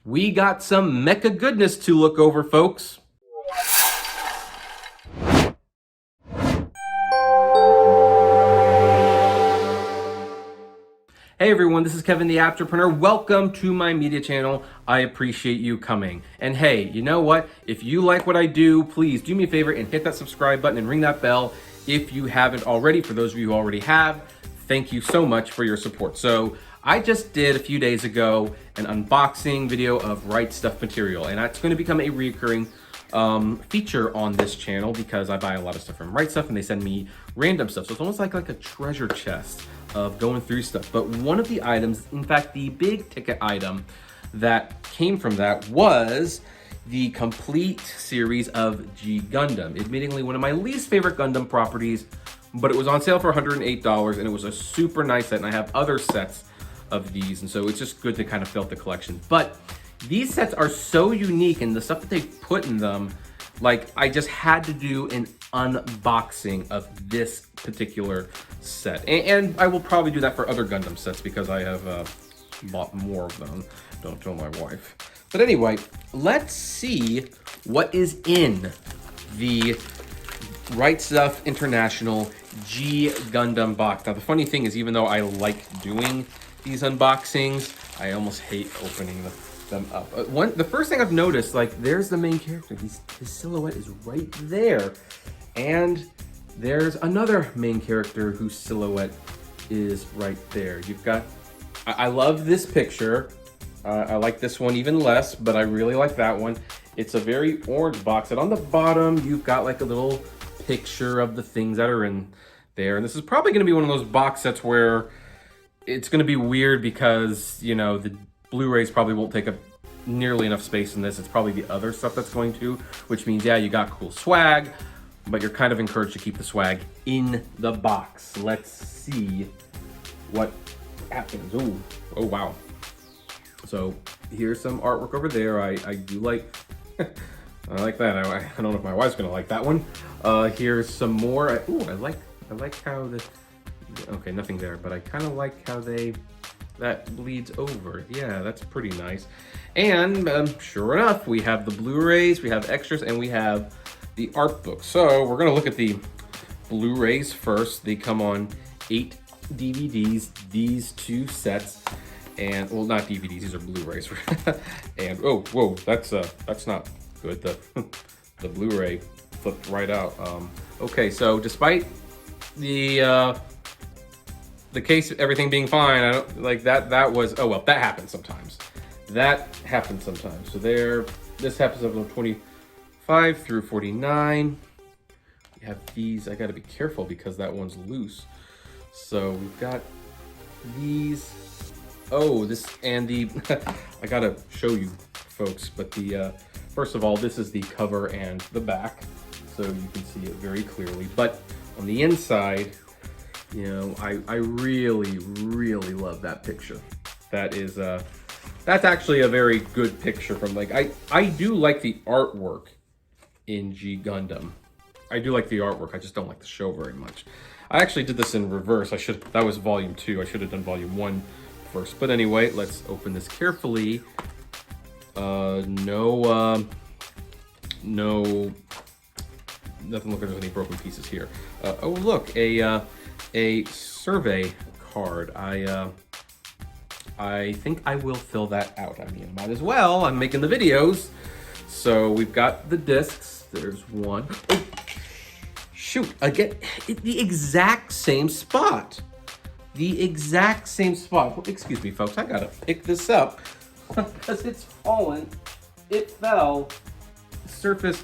We got some mecha goodness to look over, folks. Hey everyone, this is Kevin the Entrepreneur. Welcome to my media channel. I appreciate you coming. And hey, you know what? If you like what I do, please do me a favor and hit that subscribe button and ring that bell if you haven't already. For those of you who already have, thank you so much for your support. So I just did a few days ago an unboxing video of Right Stuf material, and that's going to become a recurring feature on this channel because I buy a lot of stuff from Right Stuf and they send me random stuff. So it's almost like a treasure chest of going through stuff. But one of the items, in fact, the big ticket item that came from that was the complete series of G Gundam. Admittingly, one of my least favorite Gundam properties, but it was on sale for $108 and it was a super nice set, and I have other sets of these, and so it's just good to kind of fill out the collection. But these sets are so unique, and the stuff that they put in them, like, I just had to do an unboxing of this particular set. And I will probably do that for other Gundam sets because I have bought more of them. Don't tell my wife. But anyway, let's see what is in the Right Stuf International G Gundam box. Now, the funny thing is, even though I like doing these unboxings, I almost hate opening them up. The first thing I've noticed, like, there's the main character. His silhouette is right there. And there's another main character whose silhouette is right there. You've got, I love this picture. I like this one even less, but I really like that one. It's a very orange box, and on the bottom, you've got like a little picture of the things that are in there. And this is probably gonna be one of those box sets where it's gonna be weird because, you know, the Blu-rays probably won't take up nearly enough space in this. It's probably the other stuff that's going to, which means, yeah, you got cool swag, but you're kind of encouraged to keep the swag in the box. Let's see what happens. Oh wow. So here's some artwork over there. I do like, I like that. I don't know if my wife's gonna like that one. Here's some more. I like how the, okay, nothing there, but I kind of like how that bleeds over. Yeah, that's pretty nice. And sure enough, we have the Blu-rays, we have extras, and we have the art book. So we're gonna look at the Blu-rays first. They come on 8 DVDs, these 2 sets, and, well, not DVDs, these are Blu-rays. And, oh, whoa, that's not good. The Blu-ray flipped right out. Okay, so despite the case, everything being fine, I don't like that was, oh well, that happens sometimes. That happens sometimes. So there, this happens up to 25 through 49. We have these, I gotta be careful because that one's loose. So we've got these, oh, this, and the, I gotta show you folks, but the, first of all, this is the cover and the back, so you can see it very clearly. But on the inside, you know, I really, really love that picture. That is, that's actually a very good picture from, like, I do like the artwork in G Gundam. I do like the artwork, I just don't like the show very much. I actually did this in reverse. That was volume 2. I should have done volume 1 first. But anyway, let's open this carefully. No, nothing looking like any broken pieces here. Oh, look, a survey card. I think I will fill that out. I mean, might as well. I'm making the videos. So we've got the discs. There's one. Oh, shoot, again, the exact same spot. The exact same spot. Well, excuse me, folks. I gotta pick this up because it's fallen. It fell. Surface.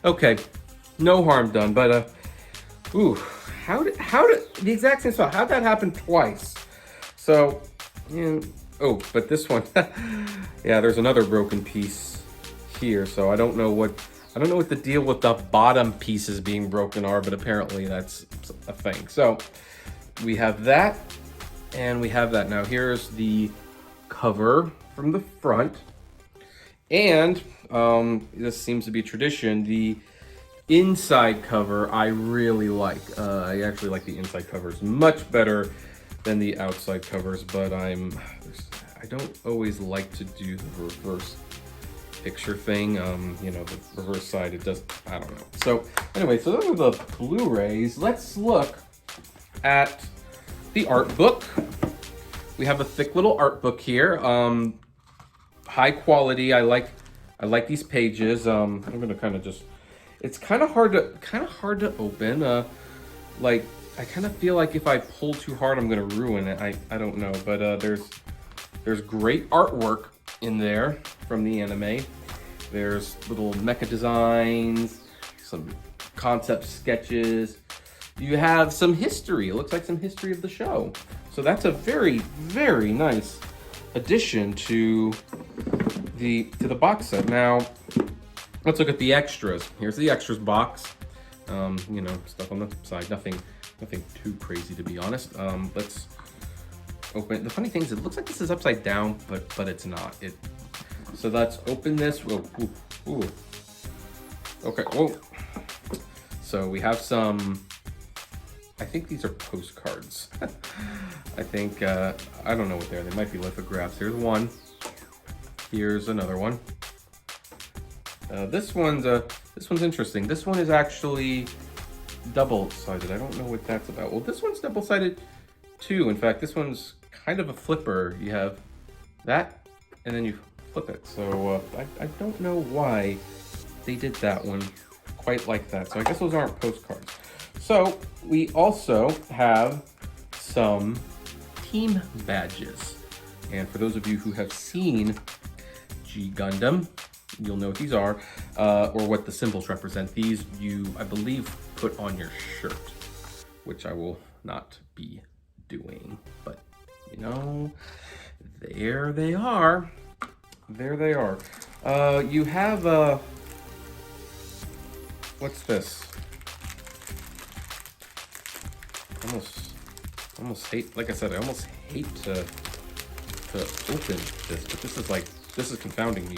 Okay, no harm done. But ooh, how did the exact same spot? How'd that happen twice? So, yeah. Oh, but this one, yeah, there's another broken piece here. So I don't know what the deal with the bottom pieces being broken are, but apparently that's a thing. So we have that, and we have that. Now here's the cover from the front, and this seems to be tradition. The inside cover I really like. I actually like the inside covers much better than the outside covers, but I don't always like to do the reverse picture thing. You know, the reverse side, it does, I don't know. So anyway, so those are the Blu-rays. Let's look at the art book. We have a thick little art book here. High quality. I like these pages. I'm gonna kind of just, it's kind of hard to open. Like, I kind of feel like if I pull too hard, I'm gonna ruin it. I don't know, but there's great artwork in there from the anime. There's little mecha designs, some concept sketches. You have some history. It looks like some history of the show. So that's a very, very nice addition to the box set. Now, let's look at the extras. Here's the extras box. You know, stuff on the side. Nothing too crazy, to be honest. Let's open. The funny thing is, it looks like this is upside down, but it's not. So let's open this. Whoa, ooh. Okay. Whoa. So we have some. I think these are postcards. I think I don't know what they are. They might be lithographs. Here's one. Here's another one. This one's interesting. This one is actually double-sided. I don't know what that's about. Well, this one's double-sided too. In fact, this one's kind of a flipper. You have that, and then you flip it. So I don't know why they did that one quite like that. So I guess those aren't postcards. So we also have some team badges. And for those of you who have seen G Gundam, you'll know what these are, or what the symbols represent. These you, I believe, put on your shirt, which I will not be doing. But, you know, there they are. There they are. You have, what's this? Almost hate, like I said, I almost hate to open this, but this is confounding me.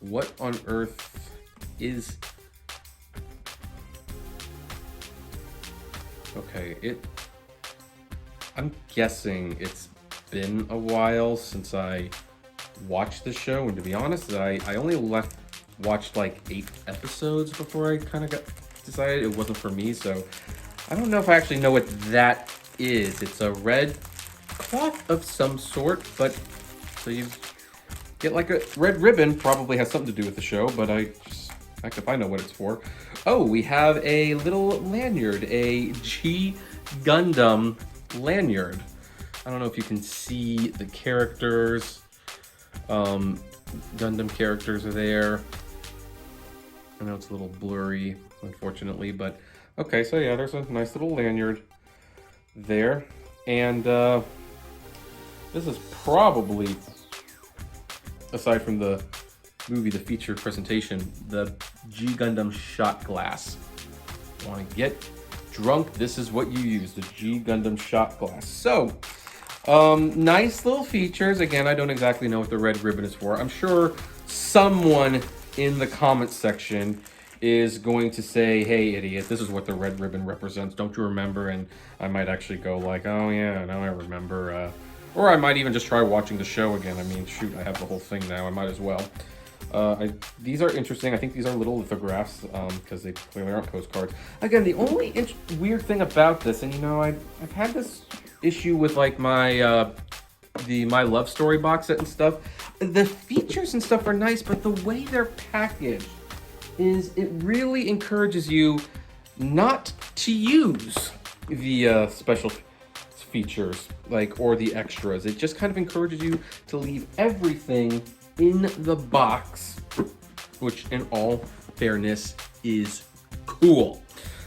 What on earth is, okay, I'm guessing it's been a while since I watched the show, and to be honest, I only watched like 8 episodes before I kind of decided it wasn't for me, so I don't know if I actually know what that is. It's a red cloth of some sort, but so you get like a red ribbon. Probably has something to do with the show, but heck if I know what it's for. Oh, we have a little lanyard, a G Gundam lanyard. I don't know if you can see the characters. Gundam characters are there. I know it's a little blurry, unfortunately, but okay, so yeah, there's a nice little lanyard there. And this is probably, aside from the movie, the feature presentation, the G Gundam shot glass. Want to get drunk? This is what you use, the G Gundam shot glass. So, nice little features. Again, I don't exactly know what the red ribbon is for. I'm sure someone in the comments section is going to say, hey idiot, this is what the red ribbon represents, don't you remember? And I might actually go like, oh yeah, now I remember. Or I might even just try watching the show again. I mean, shoot, I have the whole thing now, I might as well. These are interesting. I think these are little lithographs, because they clearly aren't postcards. Again, the only weird thing about this, and you know, I've had this issue with like my My Love Story box set and stuff. The features and stuff are nice, but the way they're packaged is, it really encourages you not to use the special features, like, or the extras. It just kind of encourages you to leave everything in the box, which in all fairness is cool.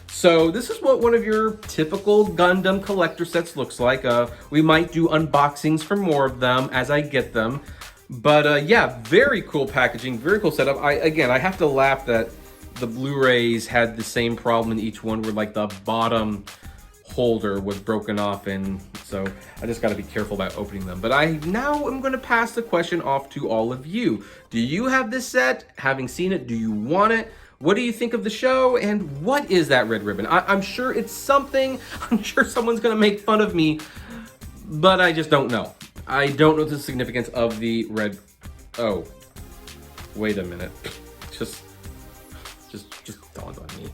So this is what one of your typical Gundam collector sets looks like. We might do unboxings for more of them as I get them. But yeah, very cool packaging, very cool setup. I have to laugh that the Blu-rays had the same problem in each one, where like the bottom holder was broken off, and so I just got to be careful about opening them. But I now am going to pass the question off to all of you. Do you have this set? Having seen it, do you want it? What do you think of the show? And what is that red ribbon? I'm sure it's something. I'm sure someone's going to make fun of me, but I just don't know. I don't know the significance of the red. Oh, wait a minute. Just dawned on me.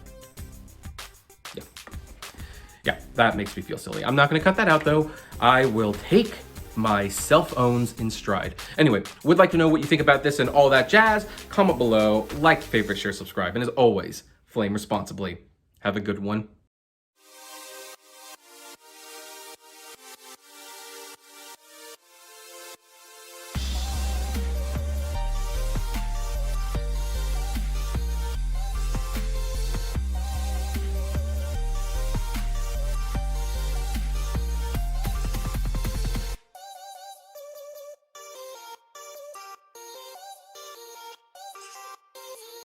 Yeah, that makes me feel silly. I'm not gonna cut that out though. I will take my self-owns in stride. Anyway, would like to know what you think about this and all that jazz. Comment below, like, favorite, share, subscribe, and as always, flame responsibly. Have a good one.